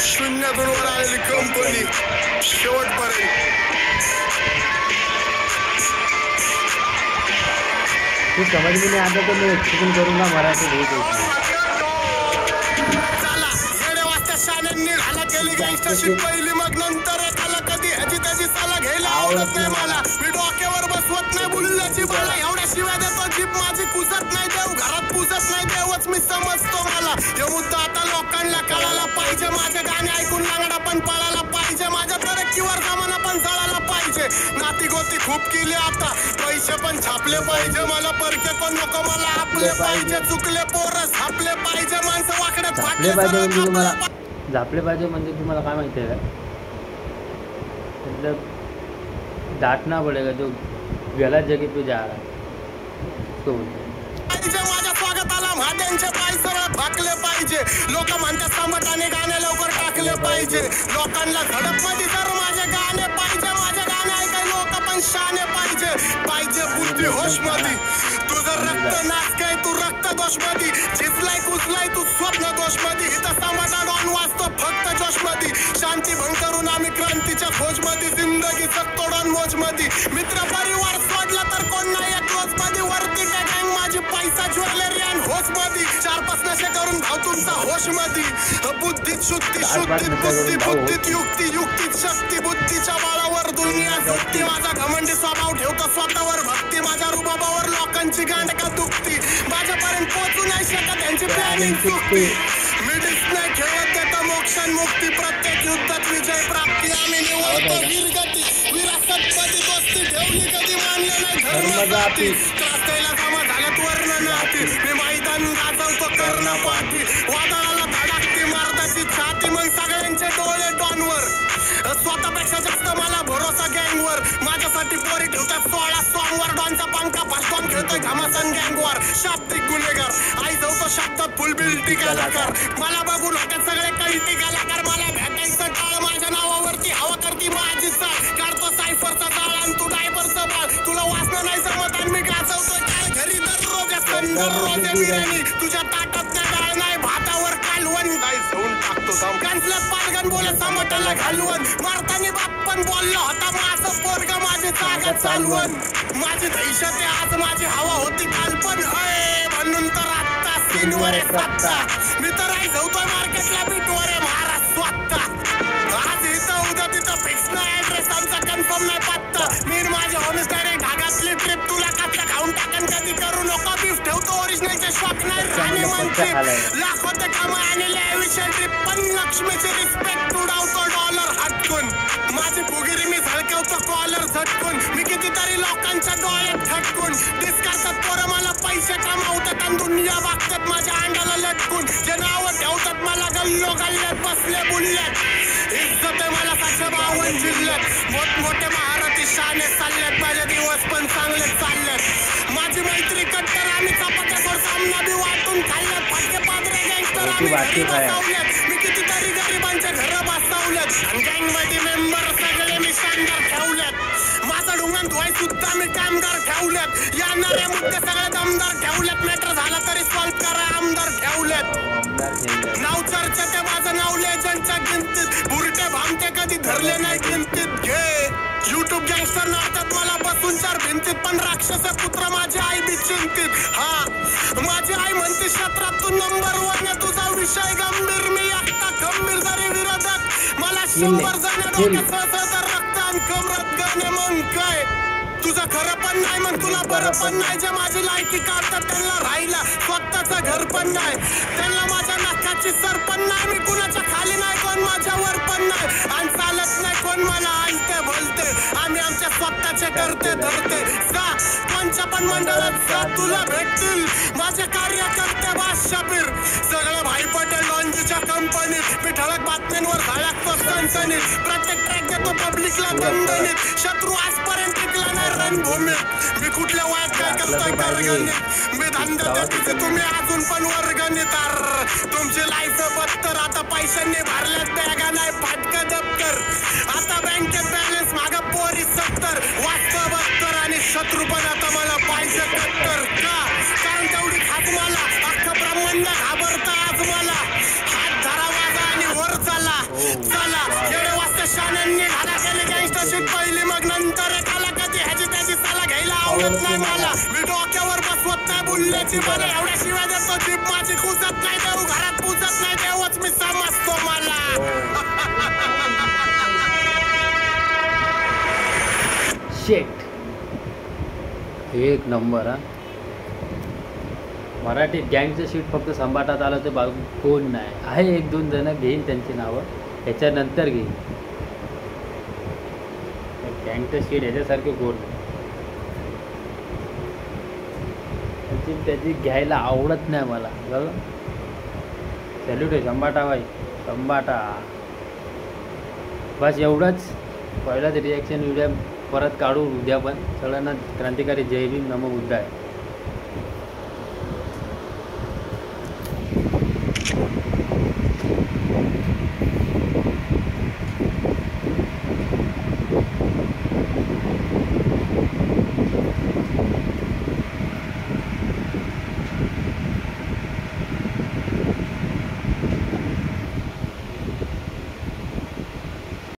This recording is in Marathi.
शून्यातून वर आलेली कंपनी शेवटपर्यंत. तू समझ में नहीं आता तो मैं एक्सप्लेन करूंगा मराठी नहीं. चला येडे वाजता शाण्यांनी ढाला केली गँगस्टरशिप पहिली मग नंतर एकाला कधी ह्याची त्याची साला घ्यायला आवडत नाही मला. मी डोक्यावर बसवत नाही बुल्ल्याची बाला एवढ्या शिवाय देतो जीप माझी कुजत नाही देव घरात पुजत नाही देवच मी समजतो मला. हे मुद्दा आता लोकांना कळायला पाहिजे. माझे गाणे ऐकून लांगडा पण पळायला पाहिजे. माझ्या तरक्कीवर जमाना पण जळायला पाहिजे. नाती गोती खूप केली आता पैसे पण छापले पाहिजे. मला परके पण नको मला आपले पाहिजे. चुकले पोरं छापले पाहिजे. माणसं वाकडे झापले पाहिजे म्हणजे तुम्हाला झापले पाहिजे म्हणजे तुम्हाला काय माहिती आहे का मतलब डांटना पड़ेगा जो गलत जगह पे जा रहा है तो माझ्या स्वागताला महादेवचे पाय सरळ भाकले पाहिजे. लोक म्हणतात संबटाने गाणे लवकर टाकले पाहिजे. लोकांना झडप मध्ये जर माझे गाणे पाहिजे. माझे गाणे ऐकाय लोक पण शाने पाहिजे. पाहिजे बुद्धी होश मध्ये. तुझं रक्त नाच काय तू रक्त दोष मध्ये. झिजलाय कुजलाय तू स्वप्न दोष मध्ये. इथं संबटा डॉन वाचतो फक्त जोश मध्ये. शांती भंग करून आम्ही क्रांतीच्या खोज मध्ये. जिंदगी जगतो डॉन मोज मध्ये. मित्र परिवार सोडला तर कोण नाही एक रोज मध्ये. वरती काय गँग माझी पैसा ज्वेलरी आणि होश मध्ये. 4-5 नशे करून भाव तुमचा होश मध्ये. बुद्धीत शुद्धी शुद्धीत बुद्धी बुद्धीत युक्ती युक्तीत शक्ती. बुद्धीच्या बाळावर दुनिया झुकती. माझा घमंडी स्वभाव ठेवतो स्वतःवर भक्ती. माझ्या रुबाबावर लोकांची गांड का दुखती. माझ्यापर्यंत पोहोचू नाही शकत त्यांची प्लॅनिंग चुकती. मी नाही खेळत देतो मोक्ष मुक्ती. प्रत्येक युद्धात विजय प्राप्ती. आम्ही निवडतो वीरगती. विरासत पदी दोस्ती ठेवली कधी मानले नाही धर्म जाती. त्रास द्यायला जमा झाल्यात वर्ण नाती. मी मैदान गाजवतो कर्ण पाठी. वादळाला धडकती मारदाची छाती. मग सगळ्यांचे डोळे डॉनवर. स्वतःपेक्षा जास्त मला भरोसा गँगवर. माझ्यासाठी पोरी ठेवतात 16 सोमवार. डॉनचा पंखा भाषण खेळतोय घमासन गँगवर. शाब्दिक गुन्हेगार आई जाऊतो शब्दात फुल बिल्टी कलाकार. मला बघून होत्यात सगळे कल्टी कलाकार. मला भेटायचं टाळ माझ्या नावावरती हवा करती माझी साळ. काढतो सायफरचा जाळ आणि तू डायबरचं बाळ. तुला वाचणं नाही जमत आणि मी गाजवतोय टाळ. घरी दररोज दररोज बिर्याणी. तुझ्या ताटात नाही डाळ नाही भातावर कालवण. जाऊन टाकतो कांचल्यात पालगण बोलत समोरला घालवण. मारतानी बाप पण बोलला होता माझं पोरग माझी जागा चालवण. माझी दहशत आज माझी हवा होती काल पण म्हणून तर आत्ता सीनवर सत्ता. मी तर आई जाऊतोय मार्केटला बीटवर आहे महाराज स्वतः. आज इथं उद्या तिथं फिक्स नाही ऍड्रेस आमचा कन्फर्म नाही पत्ता. मी माझ्या होमस्टे डायरेक्ट ढागातली ट्रिप. तुला कापला खाऊन टाकन कधी करू नको बीफ. ठेवतो ओरिजिनलचे शॉक नाही राणे म्हणते. लाखो ते कामं आणले विषय ट्रिप पण लक्ष्मीची रिस्पेक्ट उडावतो डॉलर हटकून. माझी फुगिरी मी झळकवतो कॉलर झटकून. मी कितीतरी लोकांच्या डोळ्यात झटकून. डिस्कारतात पोरं मला पैसे कमावतात आणि दुनिया बघतात माझ्या अंगाला लटकून. जे नावं ठेवतात मला गल्लो गल्ल्यात बसले बुलल्यात. इज्जत आहे मला 752 जिल्ह्यात. मोठमोठे महारथी शाने चालल्यात. माझे दिवस पण चांगले चालल्यात. माझी मैत्री कट्टर आम्ही चपात्यावर सामना बी वाटून खाल्ल्यात. फटके पादरे गँगस्टर आम्ही घरी बसवल्यात. मी कितीतरी गरिबांच्या घरं बसवल्यात. आणि गँगमध्ये मेंबर सगळे मी शानदार ठेवल्यात. माझा ढुंगण धुवाय सुद्धा मी कामगार ठेवल्यात. येणारे मुद्दे सगळे दमदार ठेवल्यात. मॅटर झाला तरी सॉल्व करा आमदार ठेवल्यात. नाव चर्चेत माझं नाव लेजंडच्या गिनतीत. बुरटे भामटे कधी धरले नाही गिनतीत. घे युट्यूब गँगस्टर नाटक मला बसून 4 भिंतीत. पण राक्षस पुत्र माझी आई बी चिंतित. हा माझी आई म्हणते क्षेत्रात तू नंबर 1. तुझा विषय गंभीर मी एकटा खंबीर जरी विरोधक. मला 100 जण डोक्यात तर रक्त आणि कमरत गाणे मग काय. तुझं खरं पण नाही मग तुला बरं पण नाही. जे माझी लायकी काढतात त्यांना राहिला स्वतःचं घर पण नाही. त्यांना माझ्या नाकाची सर पण नाही. मी कुणाच्या खाली नाही कोण माझ्यावर पण नाही. आणि चालत नाही कोण मला आलते बोलते. आम्ही आमच्या स्वतःचे करते धरते. जा कोणच्या पण मंडळात जा तुला भेटतील माझे कार्यकर्ते. बादशापीर सगळं भाई पटेल लॉन्जीच्या कंपनीत. मी ठळक बातम्यांवर धडकतो सनसनीत. प्रत्येक ट्रॅक देतो पब्लिकला दणदणीत. शत्रू आजपर्यंत टिकला नाही रणभूमीत. मी कुठल्या वयात काय करतोय करगणित. मी धंदा देते तुम्ही अजून पण वर्गणित. तुमची लाईफ बत्तर. आता पैशांनी भरल्यात बॅगा नाही फाटकं दप्तर. आता बँकेत बॅलन्स मागं पोरी 70. वाचतं 72 आणि शत्रू पण आता मला पाहिजे 70. का कारण तेवढी खात मला. अख्खं ब्रह्मांड घाबरतं आज मला. हात धरा माझा आणि वर चाला. चला एवढे वाजता शाण्यांनी घाला केली गँगस्टरशीट पहिली मग नंतर एकाला कधी ह्याची त्याची साला घ्यायला आवडत नाही मला मी डोक्यावर बसवत नाही बुल्ल्याची मला एवढ्या शिवाय देतो जीप माझी खुजत नाही देऊ घरात पुजत नाही देवच मी समजतो मला शेट एक नंबर हा मराठी गँगचं शीट फक्त संभाटात आलं तर बाजू कोण नाही आहे एक दोन जण घेईन त्यांची नावं ह्याच्यानंतर घेईन गँगचं शीट ह्याच्यासारखे कोण नाही त्याची घ्यायला आवडत नाही मला बघा सॅल्यूट आहे संभाटा बाई संभाटा बस एवढंच पहिलाच रिॲक्शन व्हिडिओ परत काढू उद्या पण सगळ्यांना क्रांतिकारी जय भीम नमो बुद्धाय